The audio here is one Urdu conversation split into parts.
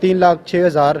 3,06,000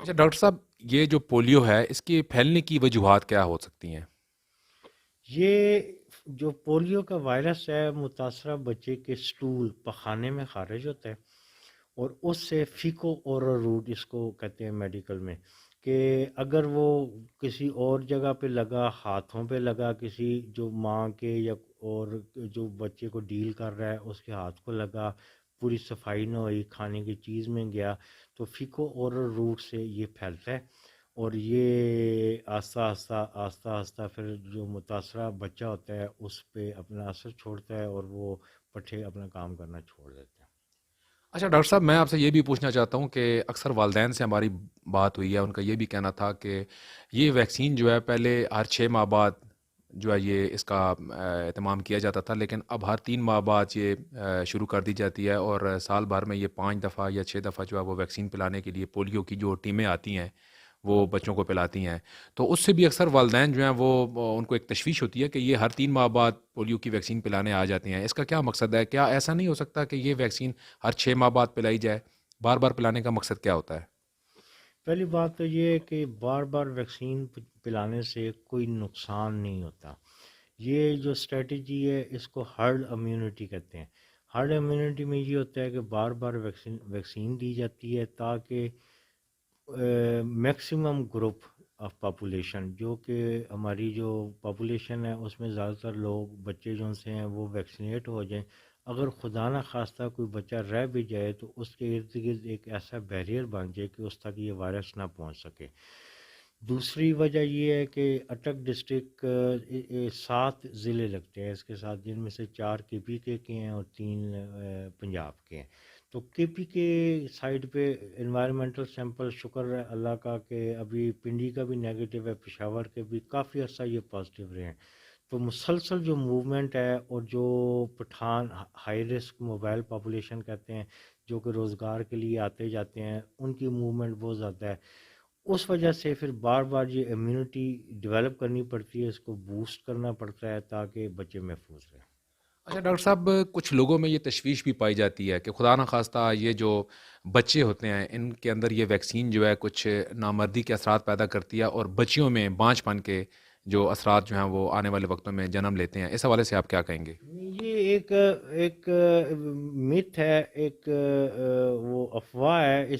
اچھا ڈاکٹر صاحب، یہ جو پولیو ہے اس کے پھیلنے کی وجوہات کیا ہو سکتی ہیں؟ یہ جو پولیو کا وائرس ہے متاثرہ بچے کے سٹول پخانے میں خارج ہوتا ہے، اور اس سے فیکو اورل روٹ اس کو کہتے ہیں میڈیکل میں، کہ اگر وہ کسی اور جگہ پہ لگا، ہاتھوں پہ لگا، کسی جو ماں کے یا اور جو بچے کو ڈیل کر رہا ہے اس کے ہاتھ کو لگا، پوری صفائی نہ ہوئی، کھانے کی چیز میں گیا، تو فیکو اورل روٹ سے یہ پھیلتا ہے، اور یہ آہستہ آہستہ آہستہ آہستہ پھر جو متاثرہ بچہ ہوتا ہے اس پہ اپنا اثر چھوڑتا ہے، اور وہ پٹھے اپنا کام کرنا چھوڑ دیتے ہیں۔ اچھا ڈاکٹر صاحب، میں آپ سے یہ بھی پوچھنا چاہتا ہوں کہ اکثر والدین سے ہماری بات ہوئی ہے، ان کا یہ بھی کہنا تھا کہ یہ ویکسین جو ہے پہلے ہر 6 ماہ بعد جو ہے یہ اس کا اہتمام کیا جاتا تھا، لیکن اب ہر 3 ماہ بعد یہ شروع کر دی جاتی ہے، اور سال بھر میں یہ 5 دفعہ یا 6 دفعہ جو ہے وہ ویکسین پلانے کے لیے پولیو کی جو ٹیمیں آتی ہیں وہ بچوں کو پلاتی ہیں۔ تو اس سے بھی اکثر والدین جو ہیں وہ ان کو ایک تشویش ہوتی ہے کہ یہ ہر 3 ماہ بعد پولیو کی ویکسین پلانے آ جاتے ہیں، اس کا کیا مقصد ہے؟ کیا ایسا نہیں ہو سکتا کہ یہ ویکسین ہر 6 ماہ بعد پلائی جائے؟ بار بار پلانے کا مقصد کیا ہوتا ہے؟ پہلی بات تو یہ ہے کہ بار بار ویکسین پلانے سے کوئی نقصان نہیں ہوتا۔ یہ جو اسٹریٹجی ہے اس کو ہرڈ امیونٹی کہتے ہیں۔ ہرڈ امیونٹی میں یہ ہوتا ہے کہ بار بار ویکسین دی جاتی ہے تاکہ میکسیمم گروپ آف پاپولیشن، جو کہ ہماری جو پاپولیشن ہے اس میں زیادہ تر لوگ بچے جو سے ہیں وہ ویکسینیٹ ہو جائیں۔ اگر خدا نہ خواستہ کوئی بچہ رہ بھی جائے تو اس کے ارد گرد ایک ایسا بیریئر بن جائے کہ اس تک یہ وائرس نہ پہنچ سکے۔ دوسری وجہ یہ ہے کہ اٹک ڈسٹرکٹ 7 ضلع لگتے ہیں اس کے ساتھ، جن میں سے 4 کے پی کے ہیں اور 3 پنجاب کے ہیں۔ تو کے پی کے سائڈ پہ انوائرمنٹل سیمپل، شکر ہے اللہ کا کہ ابھی پنڈی کا بھی نیگیٹو ہے، پشاور کے بھی کافی عرصہ یہ پازیٹیو رہے ہیں۔ تو مسلسل جو موومنٹ ہے، اور جو Pathan high risk mobile population کہتے ہیں، جو کہ روزگار کے لیے آتے جاتے ہیں، ان کی موومنٹ بہت زیادہ ہے۔ اس وجہ سے پھر بار بار یہ امیونٹی ڈیولپ کرنی پڑتی ہے، اس کو بوسٹ کرنا پڑتا ہے تاکہ بچے محفوظ رہیں۔ اچھا ڈاکٹر صاحب، کچھ لوگوں میں یہ تشویش بھی پائی جاتی ہے کہ خدا نہ خواستہ یہ جو بچے ہوتے ہیں ان کے اندر یہ ویکسین جو ہے کچھ نامردی کے اثرات پیدا کرتی ہے، اور بچیوں میں بانجھ پن کے جو اثرات جو ہیں وہ آنے والے وقتوں میں جنم لیتے ہیں، اس حوالے سے آپ کیا کہیں گے؟ یہ ایک مت ہے، ایک وہ افواہ ہے،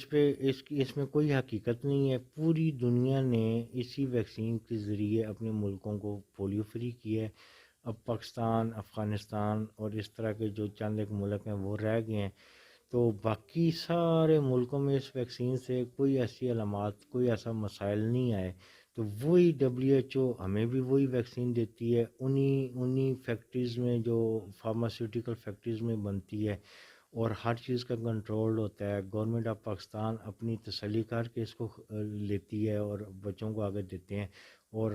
اس میں کوئی حقیقت نہیں ہے۔ پوری دنیا نے اسی ویکسین کے ذریعے اپنے ملکوں کو پولیو فری کیا ہے۔ اب پاکستان، افغانستان اور اس طرح کے جو چند ایک ملک ہیں وہ رہ گئے ہیں، تو باقی سارے ملکوں میں اس ویکسین سے کوئی ایسی علامات، کوئی ایسا مسائل نہیں آئے۔ تو وہی WHO ہمیں بھی وہی ویکسین دیتی ہے، انہی فیکٹریز میں، جو فارماسیوٹیکل فیکٹریز میں بنتی ہے، اور ہر چیز کا کنٹرول ہوتا ہے۔ گورنمنٹ آف پاکستان اپنی تسلی کر کے اس کو لیتی ہے اور بچوں کو آگے دیتے ہیں، اور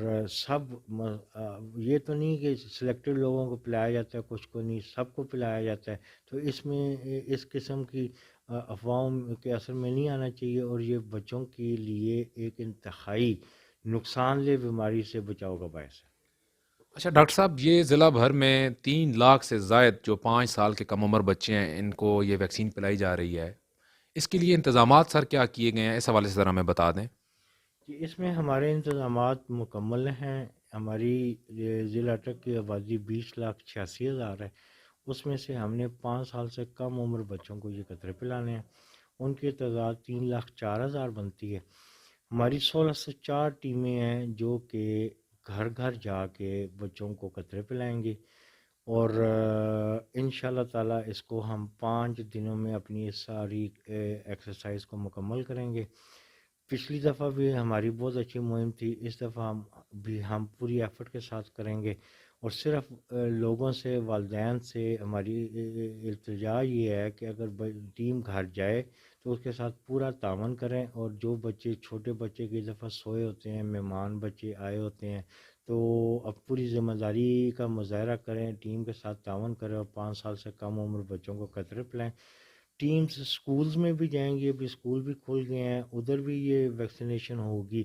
یہ تو نہیں کہ سلیکٹڈ لوگوں کو پلایا جاتا ہے، کچھ کو نہیں، سب کو پلایا جاتا ہے۔ تو اس میں اس قسم کی افواہوں کے اثر میں نہیں آنا چاہیے، اور یہ بچوں کے لیے ایک انتہائی نقصان دہ بیماری سے بچاؤ کا باعث ہے۔ اچھا ڈاکٹر صاحب، یہ ضلع بھر میں 3 لاکھ سے زائد جو 5 سال کے کم عمر بچے ہیں ان کو یہ ویکسین پلائی جا رہی ہے، اس کے لیے انتظامات سر کیا کیے گئے ہیں؟ اس حوالے سے ذرا ہمیں بتا دیں۔ جی، اس میں ہمارے انتظامات مکمل ہیں۔ ہماری ضلع اٹک کی آبادی 20,86,000 ہے، اس میں سے ہم نے 5 سال سے کم عمر بچوں کو یہ قطرے پلانے ہیں، ان کی تعداد 3,04,000 بنتی ہے۔ ہماری 1604 ٹیمیں ہیں جو کہ گھر گھر جا کے بچوں کو قطرے پلائیں گی، اور انشاءاللہ تعالیٰ اس کو ہم 5 دنوں میں اپنی اس ساری ایکسرسائز کو مکمل کریں گے۔ پچھلی دفعہ بھی ہماری بہت اچھی مہم تھی، اس دفعہ ہم پوری ایفرٹ کے ساتھ کریں گے، اور صرف لوگوں سے، والدین سے ہماری التجا یہ ہے کہ اگر ٹیم گھر جائے تو اس کے ساتھ پورا تعاون کریں، اور جو بچے، چھوٹے بچے کی دفعہ سوئے ہوتے ہیں، مہمان بچے آئے ہوتے ہیں، تو اب پوری ذمہ داری کا مظاہرہ کریں، ٹیم کے ساتھ تعاون کریں، اور 5 سال سے کم عمر بچوں کو قطرے پلائیں۔ ٹیمز سکولز میں بھی جائیں گی، ابھی سکول بھی کھل گئے ہیں، ادھر بھی یہ ویکسینیشن ہوگی۔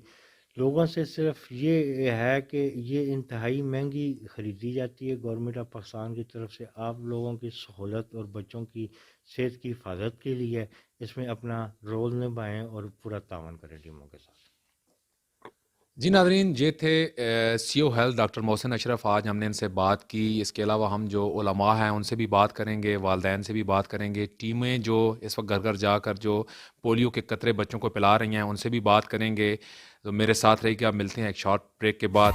لوگوں سے صرف یہ ہے کہ یہ انتہائی مہنگی خریدی جاتی ہے گورنمنٹ آف پاکستان کی طرف سے. آپ لوگوں کی سہولت اور بچوں کی صحت کی حفاظت کے لیے اس میں اپنا رول نبھائیں اور پورا تعاون کریں ٹیموں کے ساتھ. جی ناظرین، یہ تھے سی او ہیلتھ ڈاکٹر محسن اشرف. آج ہم نے ان سے بات کی. اس کے علاوہ ہم جو علماء ہیں ان سے بھی بات کریں گے، والدین سے بھی بات کریں گے، ٹیمیں جو اس وقت گھر گھر جا کر جو پولیو کے قطرے بچوں کو پلا رہی ہیں ان سے بھی بات کریں گے. تو میرے ساتھ رہی کہ آپ ملتے ہیں ایک شارٹ بریک کے بعد.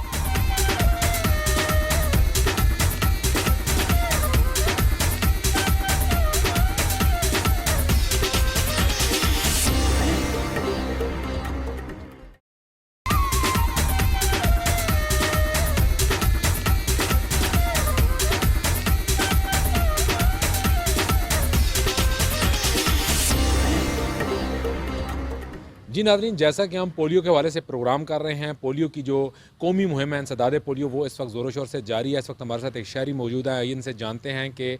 جی ناظرین، جیسا کہ ہم پولیو کے حوالے سے پروگرام کر رہے ہیں، پولیو کی جو قومی مہم ہے انسداد پولیو وہ اس وقت زور و شور سے جاری ہے. اس وقت ہمارے ساتھ ایک شہری موجود ہے. آئیے ان سے جانتے ہیں کہ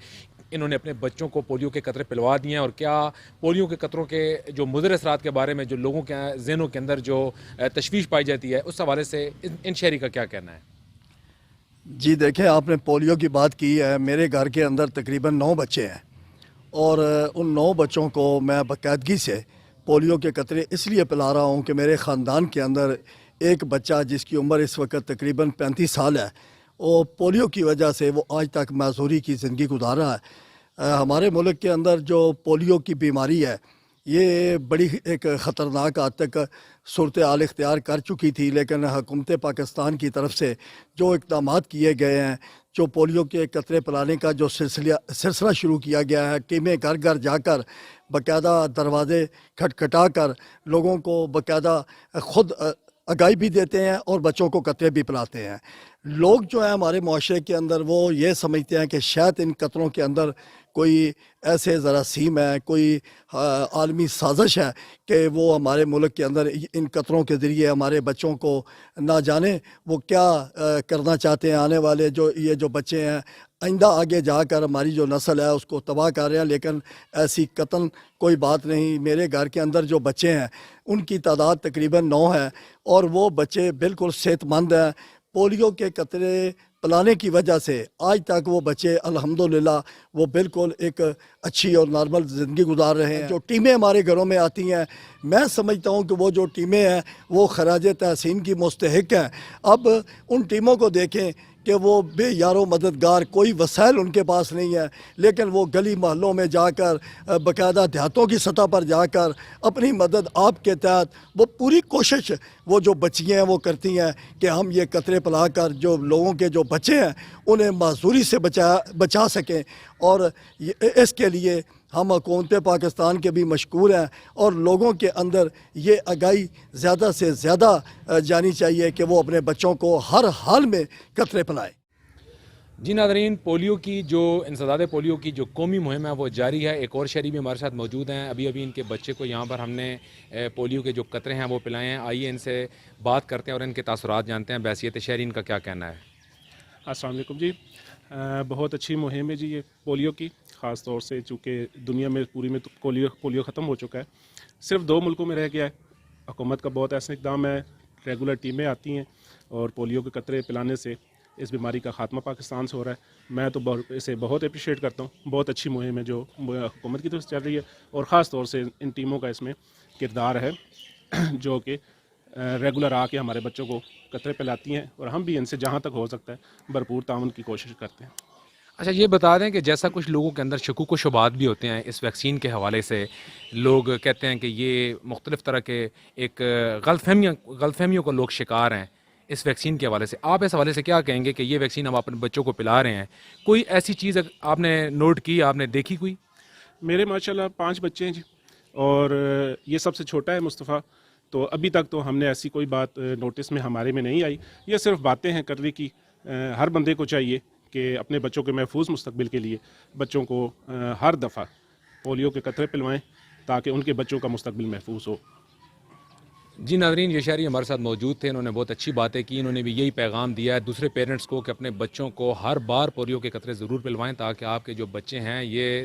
انہوں نے اپنے بچوں کو پولیو کے قطرے پلوا دیے ہیں اور کیا پولیو کے قطروں کے جو مضر اثرات کے بارے میں جو لوگوں کے ذہنوں کے اندر جو تشویش پائی جاتی ہے اس حوالے سے ان شہری کا کیا کہنا ہے. جی دیکھیں، آپ نے پولیو کی بات کی ہے. میرے گھر کے اندر تقریباً 9 بچے ہیں اور ان 9 بچوں کو میں باقاعدگی سے پولیو کے قطرے اس لیے پلا رہا ہوں کہ میرے خاندان کے اندر ایک بچہ جس کی عمر اس وقت تقریباً 35 سال ہے، وہ پولیو کی وجہ سے وہ آج تک معذوری کی زندگی گزار رہا ہے. ہمارے ملک کے اندر جو پولیو کی بیماری ہے یہ بڑی ایک خطرناک حد تک صورتحال اختیار کر چکی تھی، لیکن حکومت پاکستان کی طرف سے جو اقدامات کیے گئے ہیں، جو پولیو کے قطرے پلانے کا جو سلسلہ شروع کیا گیا ہے، ٹیمیں گھر گھر جا کر باقاعدہ دروازے کھٹکھٹا کر لوگوں کو باقاعدہ خود آگاہی بھی دیتے ہیں اور بچوں کو قطرے بھی پلاتے ہیں. لوگ جو ہیں ہمارے معاشرے کے اندر وہ یہ سمجھتے ہیں کہ شاید ان قطروں کے اندر کوئی ایسے جراثیم ہے، کوئی عالمی سازش ہے کہ وہ ہمارے ملک کے اندر ان قطروں کے ذریعے ہمارے بچوں کو نہ جانے وہ کیا کرنا چاہتے ہیں. آنے والے جو بچے ہیں آئندہ آگے جا کر ہماری جو نسل ہے اس کو تباہ کر رہے ہیں، لیکن ایسی قطعاً کوئی بات نہیں. میرے گھر کے اندر جو بچے ہیں ان کی تعداد تقریباً 9 ہے اور وہ بچے بالکل صحت مند ہیں. پولیو کے قطرے پلانے کی وجہ سے آج تک وہ بچے الحمدللہ وہ بالکل ایک اچھی اور نارمل زندگی گزار رہے ہیں. جو ٹیمیں ہمارے گھروں میں آتی ہیں میں سمجھتا ہوں کہ وہ جو ٹیمیں ہیں وہ خراج تحسین کی مستحق ہیں. اب ان ٹیموں کو دیکھیں کہ وہ بے یار و مددگار، کوئی وسائل ان کے پاس نہیں ہے، لیکن وہ گلی محلوں میں جا کر باقاعدہ دیہاتوں کی سطح پر جا کر اپنی مدد آپ کے تحت وہ پوری کوشش وہ جو بچیاں ہیں وہ کرتی ہیں کہ ہم یہ قطرے پلا کر جو لوگوں کے جو بچے ہیں انہیں معذوری سے بچا سکیں. اور اس کے لیے ہم حکومت پاکستان کے بھی مشکور ہیں اور لوگوں کے اندر یہ آگاہی زیادہ سے زیادہ جانی چاہیے کہ وہ اپنے بچوں کو ہر حال میں قطرے پلائیں. جی ناظرین، پولیو کی جو انسداد پولیو کی جو قومی مہم ہے وہ جاری ہے. ایک اور شہری بھی ہمارے ساتھ موجود ہیں. ابھی ان کے بچے کو یہاں پر ہم نے پولیو کے جو قطرے ہیں وہ پلائے ہیں. آئیے ان سے بات کرتے ہیں اور ان کے تاثرات جانتے ہیں. بحیثیت شہری ان کا کیا کہنا ہے. السلام علیکم جی. بہت اچھی مہم ہے جی یہ پولیو کی، خاص طور سے چونکہ دنیا میں پوری میں پولیو ختم ہو چکا ہے، صرف 2 ملکوں میں رہ گیا ہے. حکومت کا بہت ایسا اقدام ہے، ریگولر ٹیمیں آتی ہیں اور پولیو کے قطرے پلانے سے اس بیماری کا خاتمہ پاکستان سے ہو رہا ہے. میں تو اسے بہت اپریشیٹ کرتا ہوں. بہت اچھی مہم ہے جو حکومت کی طرف سے چل رہی ہے اور خاص طور سے ان ٹیموں کا اس میں کردار ہے جو کہ ریگولر آ کے ہمارے بچوں کو قطرے پلاتی ہیں اور ہم بھی ان سے جہاں تک ہو سکتا ہے بھرپور تعاون کی کوشش کرتے ہیں. اچھا، یہ بتا دیں کہ جیسا کچھ لوگوں کے اندر شکوک و شبہات بھی ہوتے ہیں اس ویکسین کے حوالے سے، لوگ کہتے ہیں کہ یہ مختلف طرح کے ایک غلط فہمیوں کو لوگ شکار ہیں اس ویکسین کے حوالے سے. آپ اس حوالے سے کیا کہیں گے کہ یہ ویکسین ہم اپنے بچوں کو پلا رہے ہیں؟ کوئی ایسی چیز آپ نے نوٹ کی، آپ نے دیکھی کوئی؟ میرے ماشاءاللہ 5 بچے ہیں جی اور یہ سب سے چھوٹا ہے مصطفیٰ. تو ابھی تک تو ہم نے ایسی کوئی بات نوٹس میں ہمارے میں نہیں آئی. یہ صرف باتیں ہیں کرنے کی. ہر بندے کو چاہیے کہ اپنے بچوں کے محفوظ مستقبل کے لیے بچوں کو ہر دفعہ پولیو کے قطرے پلوائیں تاکہ ان کے بچوں کا مستقبل محفوظ ہو. جی ناظرین، یہ شہری ہمارے ساتھ موجود تھے. انہوں نے بہت اچھی باتیں کی. انہوں نے بھی یہی پیغام دیا ہے دوسرے پیرنٹس کو کہ اپنے بچوں کو ہر بار پولیو کے قطرے ضرور پلوائیں تاکہ آپ کے جو بچے ہیں یہ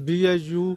BHU,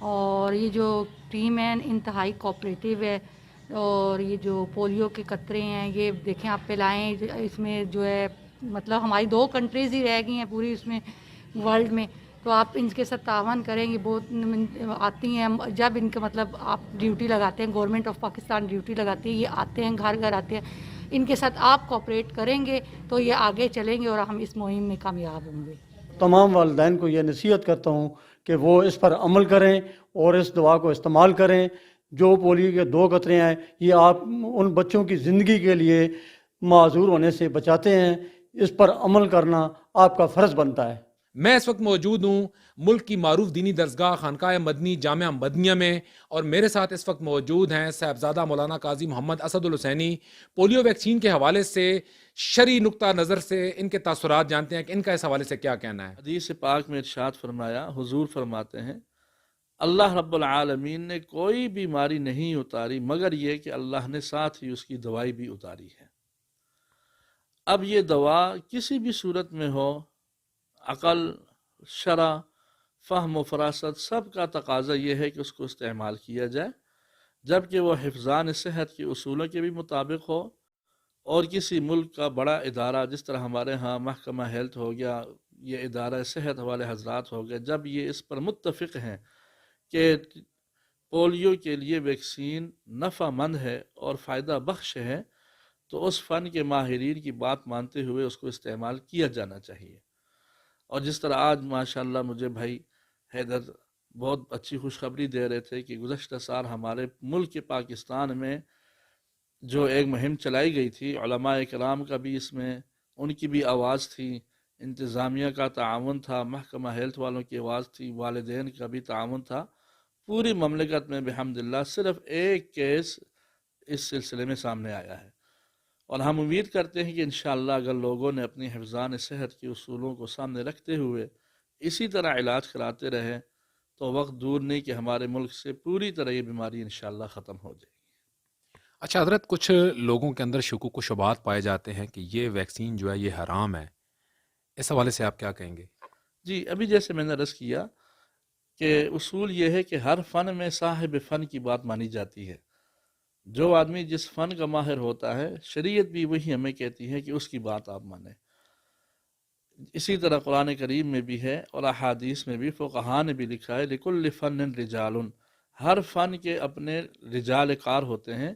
اور یہ جو ٹیم ہے انتہائی کوآپریٹیو ہے، اور یہ جو پولیو کے قطرے ہیں یہ دیکھیں آپ پلائیں، اس میں جو ہے مطلب ہماری 2 کنٹریز ہی رہ گئی ہیں پوری اس میں ورلڈ میں، تو آپ ان کے ساتھ تعاون کریں گے، بہت آتی ہیں جب ان کا مطلب آپ ڈیوٹی لگاتے ہیں، گورنمنٹ آف پاکستان ڈیوٹی لگاتی ہے، یہ آتے ہیں گھر گھر آتے ہیں، ان کے ساتھ آپ کوآپریٹ کریں گے تو یہ آگے چلیں گے اور ہم اس مہم میں کامیاب ہوں گے۔ تمام والدین کو یہ نصیحت کرتا ہوں کہ وہ اس پر عمل کریں اور اس دوا کو استعمال کریں۔ جو پولیو کے 2 قطرے ہیں یہ آپ ان بچوں کی زندگی کے لیے معذور ہونے سے بچاتے ہیں، اس پر عمل کرنا آپ کا فرض بنتا ہے۔ میں اس وقت موجود ہوں ملک کی معروف دینی درسگاہ خانقاہ مدنی جامعہ مدنیہ میں، اور میرے ساتھ اس وقت موجود ہیں صاحبزادہ مولانا قاضی محمد اسد الحسینی۔ پولیو ویکسین کے حوالے سے شرعی نقطہ نظر سے ان کے تاثرات جانتے ہیں کہ ان کا اس حوالے سے کیا کہنا ہے۔ حدیث پاک میں ارشاد فرمایا، حضور فرماتے ہیں اللہ رب العالمین نے کوئی بیماری نہیں اتاری مگر یہ کہ اللہ نے ساتھ ہی اس کی دوائی بھی اتاری ہے۔ اب یہ دوا کسی بھی صورت میں ہو، عقل، شرع، فہم و فراست، سب کا تقاضا یہ ہے کہ اس کو استعمال کیا جائے، جبکہ وہ حفظان صحت کے اصولوں کے بھی مطابق ہو، اور کسی ملک کا بڑا ادارہ جس طرح ہمارے ہاں محکمہ ہیلتھ ہو گیا، یہ ادارہ صحت والے حضرات ہو گئے، جب یہ اس پر متفق ہیں کہ پولیو کے لیے ویکسین نفع مند ہے اور فائدہ بخش ہے، تو اس فن کے ماہرین کی بات مانتے ہوئے اس کو استعمال کیا جانا چاہیے۔ اور جس طرح آج ماشاءاللہ مجھے بھائی حیدر بہت اچھی خوشخبری دے رہے تھے کہ گزشتہ سال ہمارے ملک پاکستان میں جو ایک مہم چلائی گئی تھی، علماء کرام کا بھی اس میں ان کی بھی آواز تھی، انتظامیہ کا تعاون تھا، محکمہ ہیلتھ والوں کی آواز تھی، والدین کا بھی تعاون تھا، پوری مملکت میں بحمداللہ صرف ایک کیس اس سلسلے میں سامنے آیا ہے، اور ہم امید کرتے ہیں کہ انشاءاللہ اگر لوگوں نے اپنی حفظان صحت کے اصولوں کو سامنے رکھتے ہوئے اسی طرح علاج کراتے رہے تو وقت دور نہیں کہ ہمارے ملک سے پوری طرح یہ بیماری انشاءاللہ ختم ہو جائے گی۔ اچھا حضرت، کچھ لوگوں کے اندر شکوک و شبہات پائے جاتے ہیں کہ یہ ویکسین جو ہے یہ حرام ہے، اس حوالے سے آپ کیا کہیں گے؟ جی ابھی جیسے میں نے عرض کیا کہ اصول یہ ہے کہ ہر فن میں صاحب فن کی بات مانی جاتی ہے، جو آدمی جس فن کا ماہر ہوتا ہے شریعت بھی وہی ہمیں کہتی ہے کہ اس کی بات آپ مانیں۔ اسی طرح قرآن کریم میں بھی ہے اور احادیث میں بھی، فقہاء نے بھی لکھا ہے لِكُلِّ فَنٍ رِجَالٌ، ہر فن کے اپنے رجال کار ہوتے ہیں،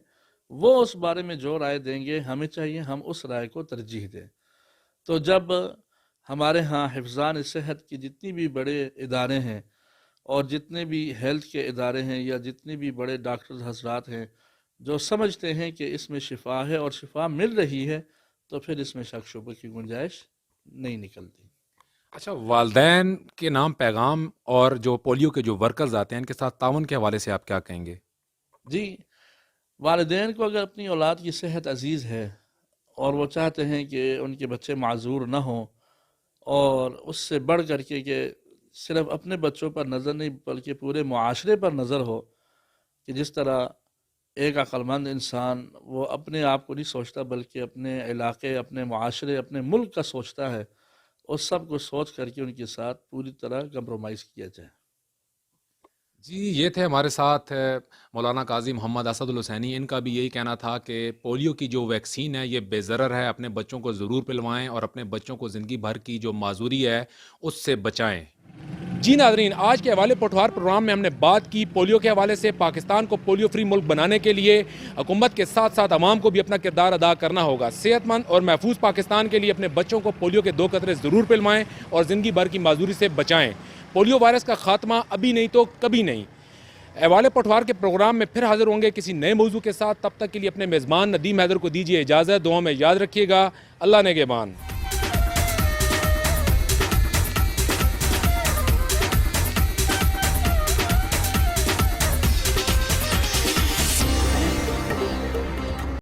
وہ اس بارے میں جو رائے دیں گے ہمیں چاہیے ہم اس رائے کو ترجیح دیں۔ تو جب ہمارے ہاں حفظان صحت کی جتنی بھی بڑے ادارے ہیں اور جتنے بھی ہیلتھ کے ادارے ہیں یا جتنے بھی بڑے ڈاکٹر حضرات ہیں جو سمجھتے ہیں کہ اس میں شفا ہے اور شفا مل رہی ہے، تو پھر اس میں شک شبہ کی گنجائش نہیں نکلتی۔ اچھا، والدین کے نام پیغام اور جو پولیو کے جو ورکرز آتے ہیں ان کے ساتھ تعاون کے حوالے سے آپ کیا کہیں گے؟ جی، والدین کو اگر اپنی اولاد کی صحت عزیز ہے اور وہ چاہتے ہیں کہ ان کے بچے معذور نہ ہوں، اور اس سے بڑھ کر کے کہ صرف اپنے بچوں پر نظر نہیں بلکہ پورے معاشرے پر نظر ہو، کہ جس طرح ایک عقل مند انسان وہ اپنے آپ کو نہیں سوچتا بلکہ اپنے علاقے، اپنے معاشرے، اپنے ملک کا سوچتا ہے، اس سب کو سوچ کر کے ان کے ساتھ پوری طرح کمپرومائز کیا جائے۔ جی، یہ تھے ہمارے ساتھ مولانا قاضی محمد اسد الحسینی۔ ان کا بھی یہی کہنا تھا کہ پولیو کی جو ویکسین ہے یہ بے ضرر ہے، اپنے بچوں کو ضرور پلوائیں اور اپنے بچوں کو زندگی بھر کی جو معذوری ہے اس سے بچائیں۔ جی ناظرین، آج کے حوالے پٹھوار پروگرام میں ہم نے بات کی پولیو کے حوالے سے۔ پاکستان کو پولیو فری ملک بنانے کے لیے حکومت کے ساتھ ساتھ عوام کو بھی اپنا کردار ادا کرنا ہوگا۔ صحت مند اور محفوظ پاکستان کے لیے اپنے بچوں کو پولیو کے 2 قطرے ضرور پلوائیں اور زندگی بھر کی معذوری سے بچائیں۔ پولیو وائرس کا خاتمہ ابھی نہیں تو کبھی نہیں۔ احوال پٹھوار کے پروگرام میں پھر حاضر ہوں گے کسی نئے موضوع کے ساتھ، تب تک کے لیے اپنے میزبان ندیم حیدر کو دیجیے اجازت، دعاؤں میں یاد رکھیے گا۔ اللہ نگہبان۔